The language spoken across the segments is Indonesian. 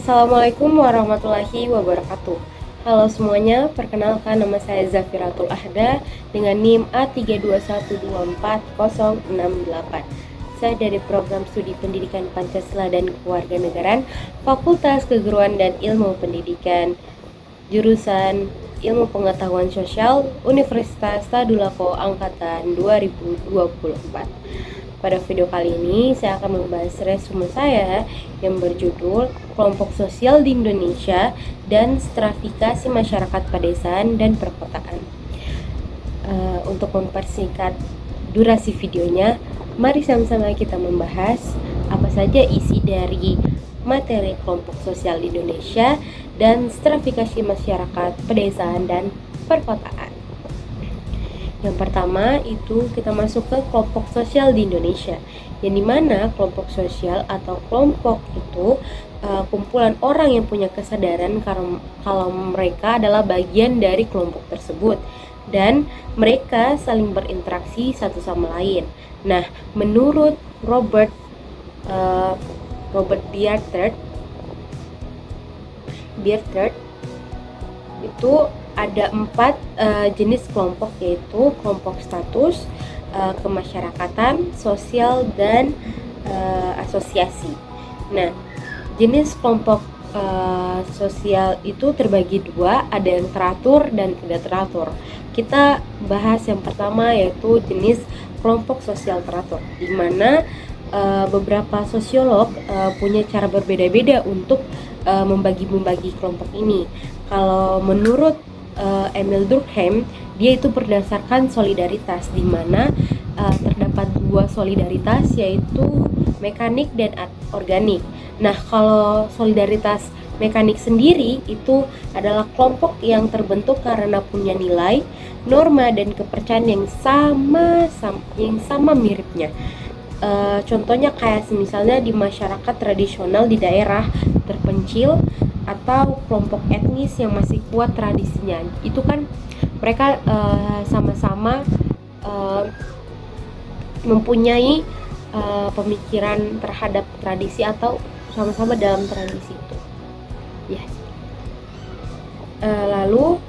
Assalamualaikum warahmatullahi wabarakatuh. Halo semuanya, perkenalkan nama saya Zafiratul Ahda dengan NIM A321240068. Saya dari Program Studi Pendidikan Pancasila dan Kewarganegaraan, Fakultas Keguruan dan Ilmu Pendidikan, jurusan Ilmu Pengetahuan Sosial, Universitas Tadulako Angkatan 2024. Pada video kali ini saya akan membahas resume saya yang berjudul Kelompok Sosial di Indonesia dan Stratifikasi Masyarakat Pedesaan dan Perkotaan. Untuk mempersingkat durasi videonya, mari sama-sama kita membahas apa saja isi dari materi kelompok sosial di Indonesia dan stratifikasi masyarakat pedesaan dan perkotaan. Yang pertama itu kita masuk ke kelompok sosial di Indonesia, yang dimana kelompok sosial atau kelompok itu kumpulan orang yang punya kesadaran kalau mereka adalah bagian dari kelompok tersebut dan mereka saling berinteraksi satu sama lain. Nah, menurut Robert Biertert itu ada 4 jenis kelompok, yaitu kelompok status, kemasyarakatan, sosial, dan asosiasi. Nah, jenis kelompok sosial itu terbagi dua, ada yang teratur dan tidak teratur. Kita bahas yang pertama, yaitu jenis kelompok sosial teratur, di mana beberapa sosiolog punya cara berbeda-beda untuk membagi kelompok ini. Kalau menurut Emil Durkheim, dia itu berdasarkan solidaritas, di mana terdapat dua solidaritas, yaitu mekanik dan organik. Nah, kalau solidaritas mekanik sendiri itu adalah kelompok yang terbentuk karena punya nilai, norma, dan kepercayaan yang sama miripnya. Contohnya kayak misalnya di masyarakat tradisional di daerah terpencil atau kelompok etnis yang masih kuat tradisinya, itu kan mereka sama-sama mempunyai pemikiran terhadap tradisi atau sama-sama dalam tradisi itu. Ya. Lalu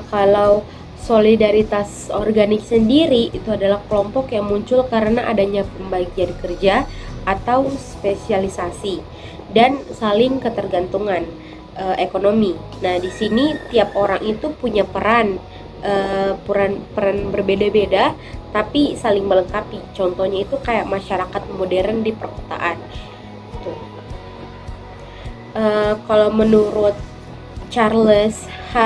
kalau solidaritas organik sendiri itu adalah kelompok yang muncul karena adanya pembagian kerja atau spesialisasi dan saling ketergantungan ekonomi. Nah, di sini tiap orang itu punya peran berbeda-beda tapi saling melengkapi. Contohnya itu kayak masyarakat modern di perkotaan. Tuh. Kalau menurut Charles H.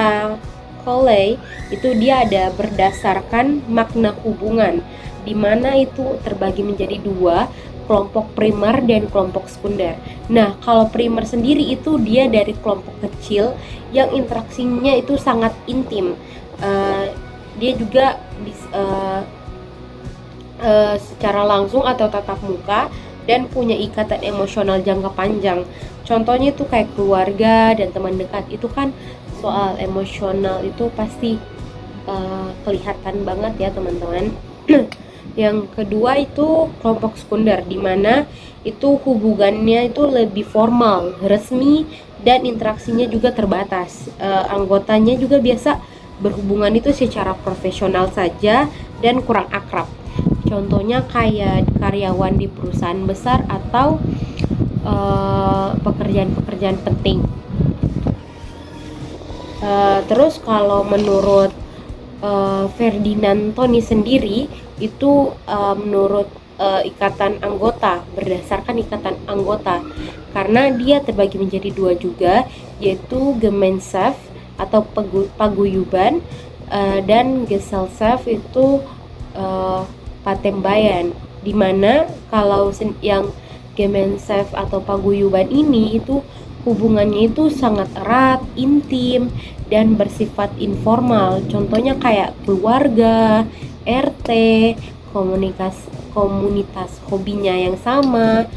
Coley itu dia ada berdasarkan makna hubungan, di mana itu terbagi menjadi dua, kelompok primer dan kelompok sekunder. Nah, kalau primer sendiri itu dia dari kelompok kecil yang interaksinya itu sangat intim. Dia juga secara langsung atau tatap muka dan punya ikatan emosional jangka panjang. Contohnya itu kayak keluarga dan teman dekat, itu kan soal emosional itu pasti kelihatan banget ya teman-teman. Yang kedua itu kelompok sekunder, di mana itu hubungannya itu lebih formal, resmi, dan interaksinya juga terbatas. Anggotanya juga biasa berhubungan itu secara profesional saja dan kurang akrab. Contohnya kayak karyawan di perusahaan besar atau pekerjaan-pekerjaan penting. Terus kalau menurut Ferdinand Toni sendiri itu menurut ikatan anggota, berdasarkan ikatan anggota, karena dia terbagi menjadi dua juga, yaitu Gemeinschaft atau paguyuban dan Gesellschaft itu patembayan, dimana kalau yang Gemeinschaft atau paguyuban ini itu hubungannya itu sangat erat, intim, dan bersifat informal. Contohnya kayak keluarga, RT, komunitas hobinya yang sama,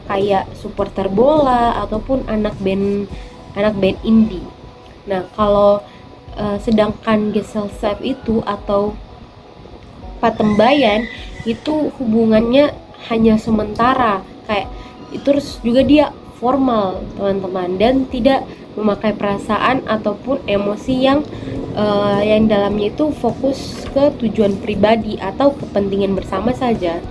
kayak supporter bola ataupun anak band indie. Nah, kalau sedangkan Gesellschaft itu atau patembayan itu hubungannya hanya sementara, kayak terus juga dia formal teman-teman, dan tidak memakai perasaan ataupun emosi yang dalamnya itu fokus ke tujuan pribadi atau kepentingan bersama saja.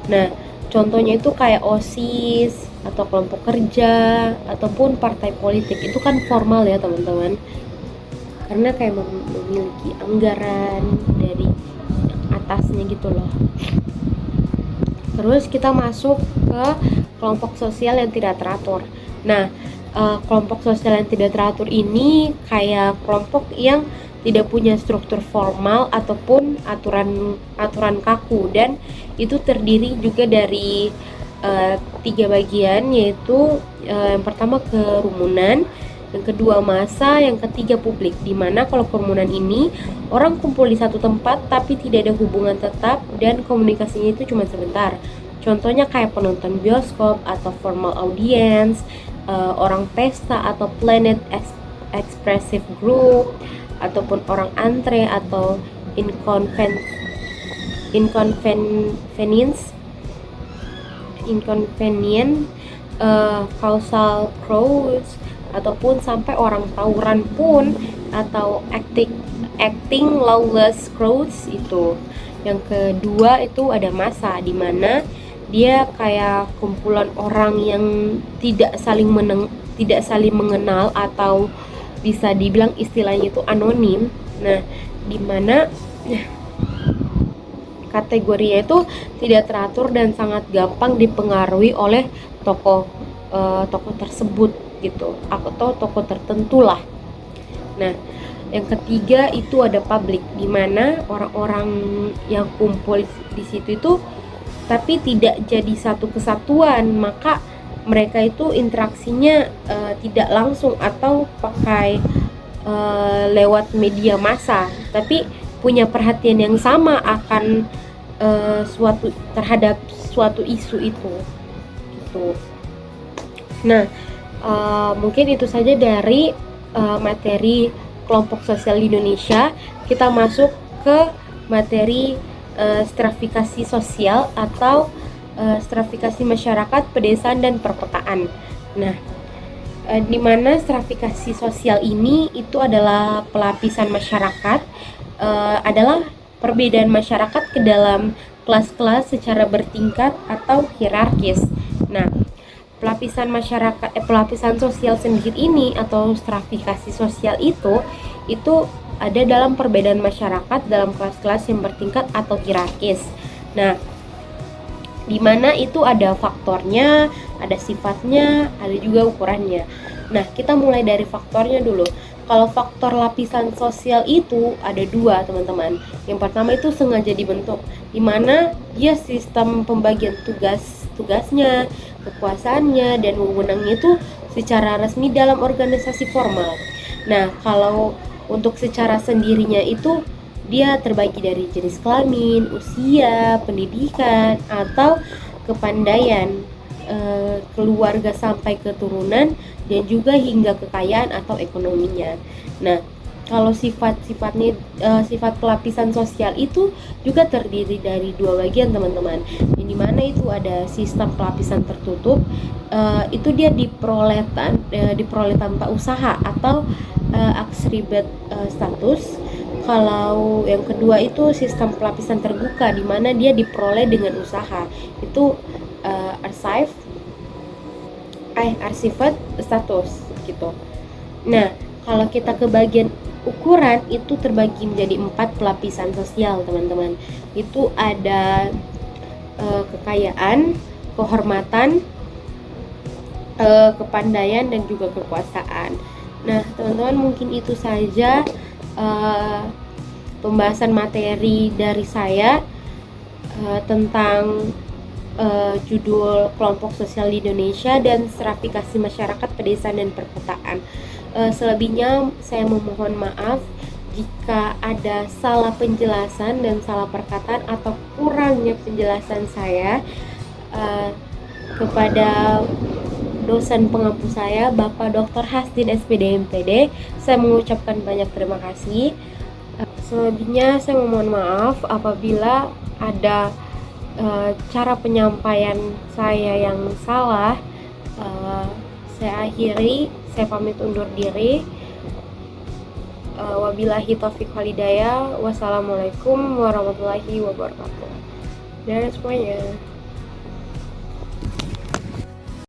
Nah, contohnya itu kayak OSIS atau kelompok kerja ataupun partai politik, itu kan formal ya teman-teman, karena kayak memiliki anggaran dari atasnya gitu loh. Terus kita masuk ke kelompok sosial yang tidak teratur. Nah, kelompok sosial yang tidak teratur ini kayak kelompok yang tidak punya struktur formal ataupun aturan kaku, dan itu terdiri juga dari 3 bagian, yaitu yang pertama kerumunan, yang kedua massa, yang ketiga publik. Dimana kalau kerumunan ini orang kumpul di satu tempat tapi tidak ada hubungan tetap dan komunikasinya itu cuma sebentar. Contohnya kayak penonton bioskop atau formal audience, orang pesta atau planet expressive group, ataupun orang antre atau inconvenient causal crowds, ataupun sampai orang tawuran pun, atau acting lawless crowds itu. Yang kedua itu ada massa, di mana dia kayak kumpulan orang yang tidak saling mengenal atau bisa dibilang istilahnya itu anonim. Nah, di mana kategorinya itu tidak teratur dan sangat gampang dipengaruhi oleh tokoh tersebut gitu, atau tokoh tertentu lah. Nah, yang ketiga itu ada publik, di mana orang-orang yang kumpul di situ itu tapi tidak jadi satu kesatuan, maka mereka itu interaksinya tidak langsung atau pakai lewat media massa, tapi punya perhatian yang sama akan terhadap suatu isu itu gitu. Nah, mungkin itu saja dari materi kelompok sosial di Indonesia. Kita masuk ke materi stratifikasi sosial atau stratifikasi masyarakat, pedesaan, dan perkotaan. Nah, di mana stratifikasi sosial ini itu adalah pelapisan masyarakat, adalah perbedaan masyarakat ke dalam kelas-kelas secara bertingkat atau hierarkis. Nah, pelapisan sosial sendiri ini atau stratifikasi sosial itu ada dalam perbedaan masyarakat dalam kelas-kelas yang bertingkat atau hierarkis. Nah, di mana itu ada faktornya, ada sifatnya, ada juga ukurannya. Nah, kita mulai dari faktornya dulu. Kalau faktor lapisan sosial itu ada 2, teman-teman. Yang pertama itu sengaja dibentuk, di mana dia sistem pembagian tugasnya, kekuasaannya, dan wewenangnya itu secara resmi dalam organisasi formal. Nah, kalau untuk secara sendirinya itu dia terbagi dari jenis kelamin, usia, pendidikan, atau kepandaian, keluarga sampai keturunan, dan juga hingga kekayaan atau ekonominya. Nah, kalau sifat pelapisan sosial itu juga terdiri dari 2 bagian, teman-teman. Yang dimana itu ada sistem pelapisan tertutup, itu dia diperoleh tanpa usaha atau aksribet status. Kalau yang kedua itu sistem pelapisan terbuka, di mana dia diperoleh dengan usaha. Itu archived status gitu. Nah, kalau kita ke bagian ukuran, itu terbagi menjadi 4 pelapisan sosial, teman-teman. Itu ada kekayaan, kehormatan, kepandaian, dan juga kekuasaan. Nah, teman-teman, mungkin itu saja pembahasan materi dari saya tentang judul kelompok sosial di Indonesia dan stratifikasi masyarakat, pedesaan, dan perkotaan. Selebihnya saya memohon maaf jika ada salah penjelasan dan salah perkataan atau kurangnya penjelasan saya. Kepada dosen pengampu saya, Bapak Dr. Hasdin SPD MPD, saya mengucapkan banyak terima kasih. Selebihnya saya memohon maaf apabila ada cara penyampaian saya yang salah, saya akhiri, saya pamit undur diri. Wabillahi taufiq walhidayah. Wassalamualaikum warahmatullahi wabarakatuh. Dan semuanya.